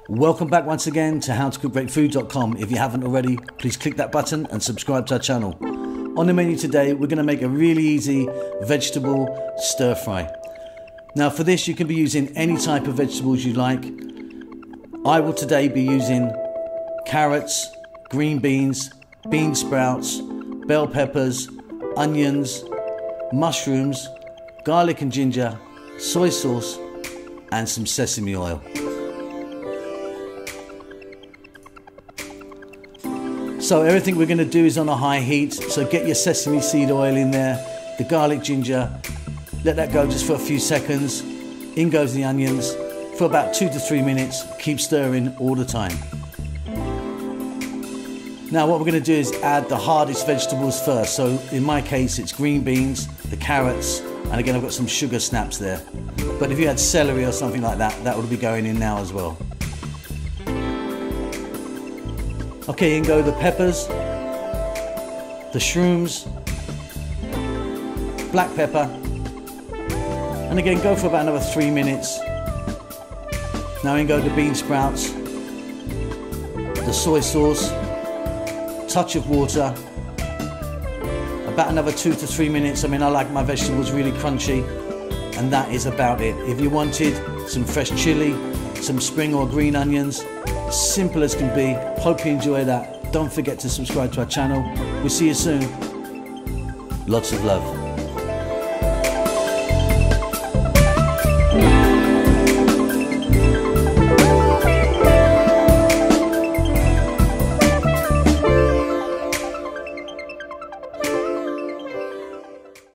Welcome back once again to howtocookgreatfood.com. If you haven't already, please click that button and subscribe to our channel. On the menu today, we're going to make a really easy vegetable stir fry. Now for this, you can be using any type of vegetables you like. I will today be using carrots, green beans, bean sprouts, bell peppers, onions, mushrooms, garlic and ginger, soy sauce, and some sesame oil. So everything we're going to do is on a high heat, so get your sesame seed oil in there, the garlic ginger, let that go just for a few seconds, in goes the onions, for about 2 to 3 minutes, keep stirring all the time. Now what we're going to do is add the hardest vegetables first, so in my case it's green beans, the carrots, and again I've got some sugar snaps there. But if you had celery or something like that, that would be going in now as well. Okay, in go the peppers, the shrooms, black pepper, and again go for about another 3 minutes. Now in go the bean sprouts, the soy sauce, touch of water, about another 2 to 3 minutes. I mean, I like my vegetables really crunchy, and that is about it. If you wanted some fresh chili, some spring or green onions, simple as can be. Hope you enjoy that. Don't forget to subscribe to our channel. We'll see you soon. Lots of love.